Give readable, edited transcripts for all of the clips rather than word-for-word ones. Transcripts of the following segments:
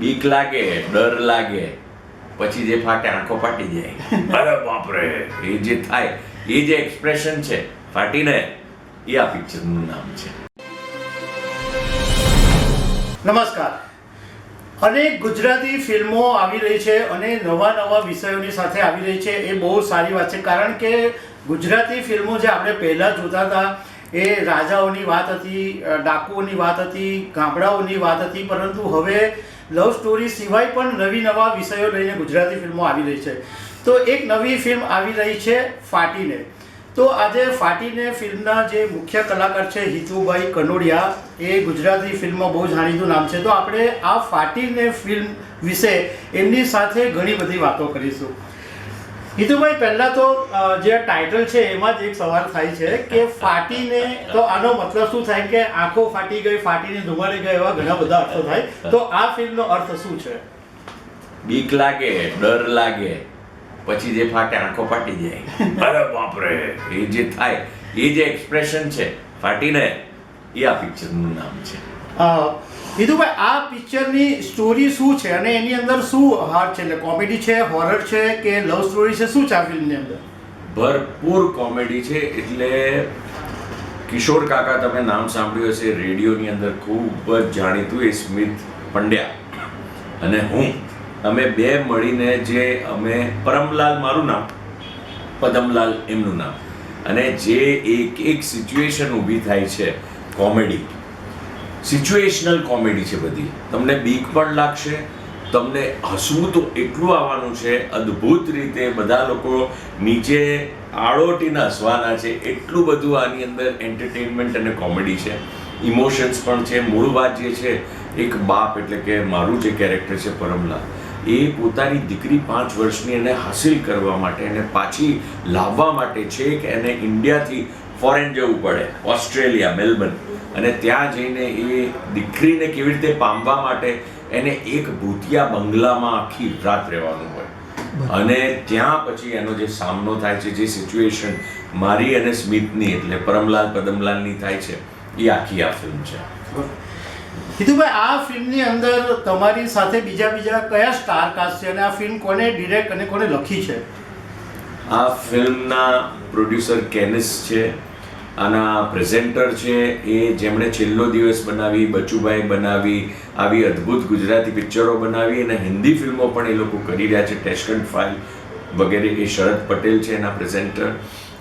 બીક લાગે, ડર લાગે, પછી જે ફાટે આંખો ફાટી જાય, અરે બાપરે, એ જે થાય, એ જે એક્સપ્રેશન છે ફાટીને, એ આ પિક્ચરનું નામ છે. નમસ્કાર. અનેક ગુજરાતી ફિલ્મો આવી રહી છે અને નવા વિષયોની સાથે આવી રહી છે. એ બહુ સારી વાત છે, કારણ કે ગુજરાતી ફિલ્મો જે આપણે પહેલાં જોતા હતા એ રાજાઓની વાત હતી, ડાકુઓની વાત હતી, ગામડાઓની વાત હતી, પરંતુ હવે લવ સ્ટોરી સિવાય પણ નવા વિષયો લઈને ગુજરાતી ફિલ્મો આવી રહી છે. તો એક નવી ફિલ્મ આવી રહી છે ફાટીને. તો આજે ફાટીને ફિલ્મના જે મુખ્ય કલાકાર છે હિતુભાઈ કનોડિયા, એ ગુજરાતી ફિલ્મમાં બહુ જાણીતું નામ છે. તો આપણે આ ફાટીને ફિલ્મ વિશે એમની સાથે ઘણી બધી વાતો કરીશું. હિતુભાઈ, પહેલાં તો જે ટાઇટલ છે એમાં જ એક સવાલ થાય છે કે ફાટીને, તો આનો મતલબ શું થાય? કે આંખો ફાટી ગઈ, ફાટીને ધુમાડી ગઈ, એવા ઘણા બધા અર્થો થાય. તો આ ફિલ્મનો અર્થ શું છે? બીક લાગે, ડર લાગે, પછી જે ફાટે આંખો ફાટી જાય, અરે બાપરે, એ જે થાય, એ જે એક્સપ્રેશન છે ફાટીને, એ આ પિક્ચરનું નામ છે. હિતુભાઈ, આ પિક્ચરની સ્ટોરી શું છે અને એની અંદર શું હાર્ટ છે? એટલે કોમેડી છે, હોરર છે કે લવ સ્ટોરી છે? શું છે આ ફિલ્મની અંદર? ભરપૂર કોમેડી છે. એટલે કિશોર કાકા, તમે નામ સાંભળ્યું હશે, રેડિયોની અંદર ખૂબ જ જાણીતું, એ સ્મિત પંડ્યા અને હું, અમે બે મળીને જે અમે પરમલાલ મારું નામ, પદમલાલ એમનું નામ, અને જે એક સિચ્યુએશન ઊભી થાય છે, કોમેડી, સિચ્યુએશનલ કોમેડી છે બધી. તમને બીક પણ લાગશે, તમને હસવું તો એટલું આવવાનું છે, અદ્ભુત રીતે બધા લોકો નીચે આળોટીને હસવાના છે, એટલું બધું આની અંદર એન્ટરટેનમેન્ટ અને કોમેડી છે. ઇમોશન્સ પણ છે. મૂળ વાત જે છે, એક બાપ, એટલે કે મારું જે કેરેક્ટર છે પરમલાલ, એ પોતાની દીકરી 5 વર્ષની એને હાસિલ કરવા માટે, એને પાછી લાવવા માટે છે કે એને ઇન્ડિયાથી ફોરેન જવું પડે, ઓસ્ટ્રેલિયા, મેલબર્ન, અને ત્યાં જઈને એ દીકરીને કેવી રીતે પામવા માટે એને એક ભૂતિયા બંગલામાં આખી રાત રહેવાનું હોય, અને ત્યાં પછી એનો જે સામનો થાય છે, જે સિચ્યુએશન મારી અને સ્મિતની, એટલે પરમલાલ પદમલાલની થાય છે, એ આખી આ ફિલ્મ છે. હિતુભાઈ, આ ફિલ્મની અંદર તમારી સાથે બીજા કયા સ્ટાર કાસ્ટ છે અને આ ફિલ્મ કોને ડિરેક્ટ અને કોને લખી છે? આ ફિલ્મના પ્રોડ્યુસર કેનિસ છે, આના પ્રેઝેન્ટર છે એ જેમણે છેલ્લો દિવસ બનાવી, બચુભાઈ બનાવી, આવી અદ્ભુત ગુજરાતી પિક્ચરો બનાવી, અને હિન્દી ફિલ્મો પણ એ લોકો કરી રહ્યા છે, ટેસ્કન્ટ ફાઇલ વગેરે. એ શરદ પટેલ છે એના પ્રેઝેન્ટર.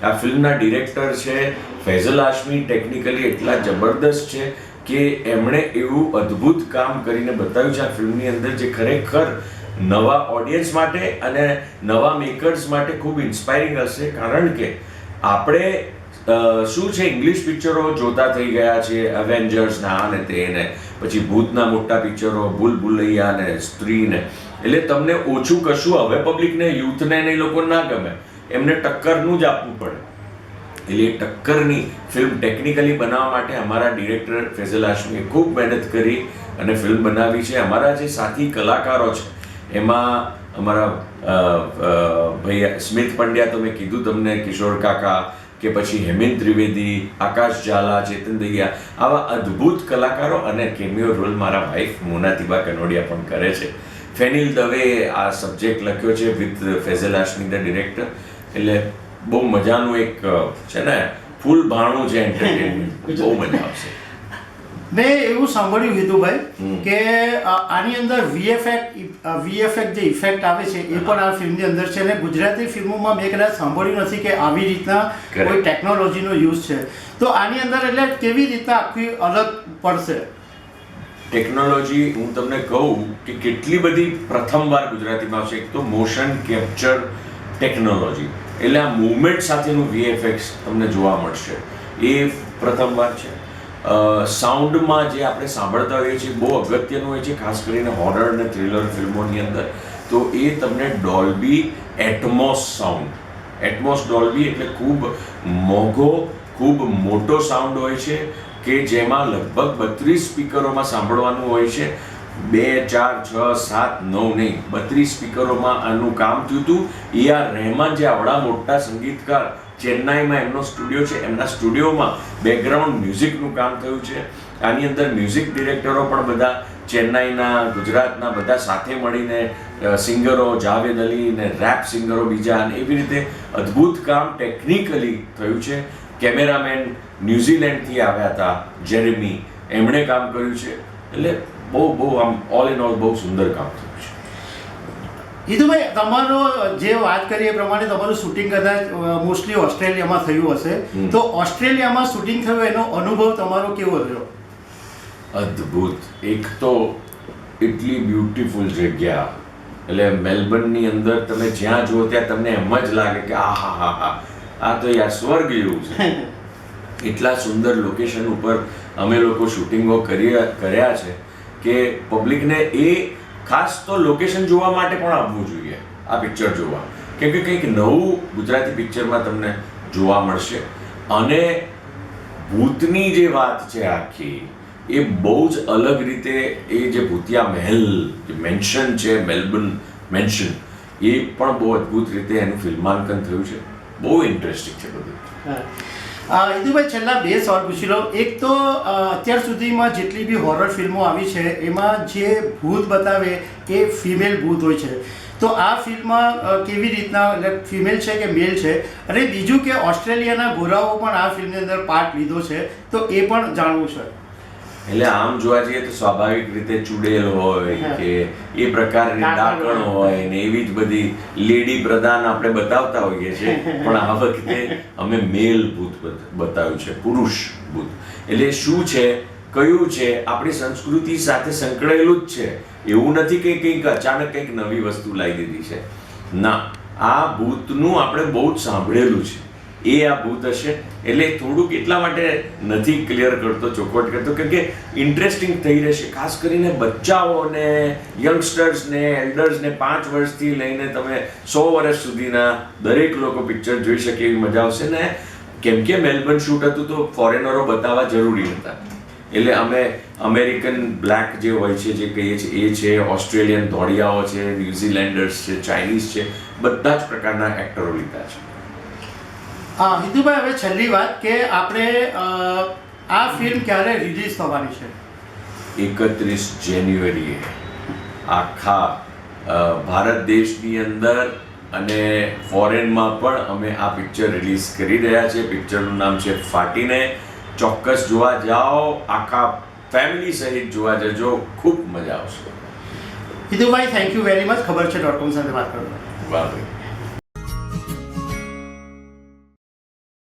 આ ફિલ્મના ડિરેક્ટર છે ફૈઝલ હાશમી. ટેકનિકલી એટલા જબરદસ્ત છે કે એમણે એવું અદ્ભુત કામ કરીને બતાવ્યું છે આ ફિલ્મની અંદર, જે ખરેખર નવા ઓડિયન્સ માટે અને નવા મેકર્સ માટે ખૂબ ઇન્સ્પાયરિંગ હશે. કારણ કે આપણે શું છે, ઇંગ્લિશ પિક્ચરો જોતા થઈ ગયા છે, એવેન્જર્સ ના ને તે ને, પછી ભૂતના મોટા પિક્ચરો, ભૂલ ભૂલૈયા ને, સ્ત્રી ને, એટલે તમને ઓછું કશું હવે પબ્લિકને, યુથને એ લોકો ના ગમે, એમને ટક્કરનું જ આપવું પડે. એટલે એ ટક્કરની ફિલ્મ ટેકનિકલી બનાવવા માટે અમારા ડિરેક્ટર ફૈઝલ હાશમીએ ખૂબ મહેનત કરી અને ફિલ્મ બનાવી છે. અમારા જે સાથી કલાકારો છે એમાં અમારા ભાઈ સ્મિત પંડ્યા, તો મેં કીધું તમને, કિશોર કાકા, કે પછી હેમેન ત્રિવેદી, આકાશ ઝાલા, ચેતન દહિયા, આવા અદ્ભુત કલાકારો, અને કેમિયો રોલ મારા વાઇફ મોનાતિબા કનોડિયા પણ કરે છે. ફેનિલ દવે આ સબ્જેક્ટ લખ્યો છે with Faisal Hashmi the director. એટલે બહુ મજાનું એક છે ને, ફૂલ ભાણું છે એન્ટરટેનમેન્ટ, બહુ મજા આવશે. મેં એવું સાંભળ્યું હિતુભાઈ કે આની અંદર વીએફએક્સ જે ઇફેક્ટ આવે છે એ પણ આ ફિલ્મની અંદર છે, અને ગુજરાતી ફિલ્મોમાં મેં કદાચ સાંભળ્યું નથી કે આવી રીતના કોઈ ટેકનોલોજીનો યુઝ છે. તો આની અંદર એટલે કેવી રીતના આખી અલગ પડશે ટેકનોલોજી? હું તમને કહું કે કેટલી બધી પ્રથમવાર ગુજરાતીમાં આવશે. એક તો મોશન કેપ્ચર ટેકનોલોજી, એટલે આ મૂવમેન્ટ સાથેનું વીએફએક્સ તમને જોવા મળશે, એ પ્રથમવાર છે. સાઉન્ડમાં જે આપણે સાંભળતા હોઈએ છીએ બહુ અગત્યનું હોય છે, ખાસ કરીને હોરર અને થ્રિલર ફિલ્મોની અંદર, તો એ તમને Dolby Atmos sound. Atmos Dolby એટલે ખૂબ મોંઘો, ખૂબ મોટો સાઉન્ડ હોય છે, કે જેમાં લગભગ 32 સ્પીકરોમાં સાંભળવાનું હોય છે. 2, 4, 6, 7, 9 નહીં, 32 સ્પીકરોમાં આનું કામ થયું હતું. AR રહેમાન જે આવડા મોટા સંગીતકાર, ચેન્નાઈમાં એમનો સ્ટુડિયો છે, એમના સ્ટુડિયોમાં બેકગ્રાઉન્ડ મ્યુઝિકનું કામ થયું છે. આની અંદર મ્યુઝિક ડિરેક્ટરો પણ બધા ચેન્નાઈના, ગુજરાતના બધા સાથે મળીને સિંગરો, જાવેદ અલી ને રેપ સિંગરો બીજા, અને એવી રીતે અદ્ભુત કામ ટેકનિકલી થયું છે. કેમેરામેન ન્યૂઝીલેન્ડથી આવ્યા હતા, જેરેમી, એમણે કામ કર્યું છે. એટલે બહુ આમ ઓલ ઇન ઓલ બહુ સુંદર કામ થયું છે. હિતુભાઈ, તમારો જે વાત કરી એ પ્રમાણે તમારું શૂટિંગ કદાચ મોસ્ટલી ઓસ્ટ્રેલિયામાં થયું હશે, તો ઓસ્ટ્રેલિયામાં શૂટિંગ થયું એનો અનુભવ તમારો કેવો રહ્યો? અદ્ભુત. એક તો એટલી બ્યુટીફુલ જગ્યા, એટલે મેલબર્નની અંદર તમે જ્યાં જુઓ ત્યાં તમને એમ જ લાગે કે આ તો યાર સ્વર્ગ જેવું છે. એટલા સુંદર લોકેશન ઉપર અમે લોકો શૂટિંગો કર્યા છે કે પબ્લિકને એ ખાસ તો લોકેશન જોવા માટે પણ આવવું જોઈએ આ પિક્ચર જોવા, કેમ કે કંઈક નવું ગુજરાતી પિક્ચરમાં તમને જોવા મળશે. અને ભૂતની જે વાત છે આખી, એ બહુ જ અલગ રીતે, એ જે ભૂતિયા મહેલ જે મેન્શન છે, મેલબર્ન મેન્શન, એ પણ બહુ અદ્ભુત રીતે એનું ફિલ્માંકન થયું છે. બહુ ઇન્ટરેસ્ટિંગ છે બધું. હિતુભાઈ, છેલ્લા 2 સવાલ પૂછી લો. એક તો અત્યાર સુધીમાં જેટલી બી હોરર ફિલ્મો આવી છે એમાં જે ભૂત બતાવે એ ફિમેલ ભૂત હોય છે, તો આ ફિલ્મમાં કેવી રીતના, એટલે ફિમેલ છે કે મેલ છે? અને બીજું કે ઓસ્ટ્રેલિયાના ગોરાઓ પણ આ ફિલ્મની અંદર પાર્ટ લીધો છે, તો એ પણ જાણવું છે. એટલે આમ જોવા જઈએ તો સ્વાભાવિક રીતે ચુડેલ હોય કે એ પ્રકારની ડાકણ હોય ને એવી જ બધી લેડી પ્રધાન આપણે બતાવતા હોઈએ છીએ, પણ આ વખતે અમે મેલ ભૂત બતાવ્યું છે, પુરુષ ભૂત. એટલે શું છે, કયું છે, આપણી સંસ્કૃતિ સાથે સંકળાયેલું જ છે. એવું નથી કે કંઈક અચાનક કંઈક નવી વસ્તુ લાવી દીધી છે. ના, આ ભૂતનું આપણે બહુ જ સાંભળેલું છે. એ આ ભૂત હશે. એટલે થોડુંક એટલા માટે નથી ક્લિયર કરતો, ચોખવટ કરતો, કેમ કે ઇન્ટરેસ્ટિંગ થઈ રહેશે. ખાસ કરીને બચ્ચાઓને, યંગસ્ટર્સને, એલ્ડર્સને, 5 વર્ષથી લઈને તમે 100 વર્ષ સુધીના દરેક લોકો પિક્ચર જોઈ શકે એવી મજા આવશે. ને કેમ કે મેલબર્ન શૂટ હતું તો ફોરેનરો બતાવવા જરૂરી હતા, એટલે અમે અમેરિકન બ્લેક જે હોય છે, જે કહીએ છીએ એ છે, ઓસ્ટ્રેલિયન ધોળિયાઓ છે, ન્યૂઝીલેન્ડર્સ છે, ચાઇનીઝ છે, બધા જ પ્રકારના એક્ટરો લીધા છે. હિતુભાઈ, હવે છેલ્લી વાત કે આપણે આ ફિલ્મ ક્યારે રિલીઝ થવાની છે? 31 જાન્યુઆરીએ આખા ભારત દેશની અંદર અને ફોરેનમાં પણ અમે આ પિક્ચર રિલીઝ કરી રહ્યા છે. પિક્ચરનું નામ છે ફાટીને. ચોક્કસ જોવા જાઓ, આખા ફેમિલી સહિત જોવા જજો, ખૂબ મજા આવશે. Hitubhai, thank you very much. ખબર છે .com સાથે વાત કરવા. વાહ.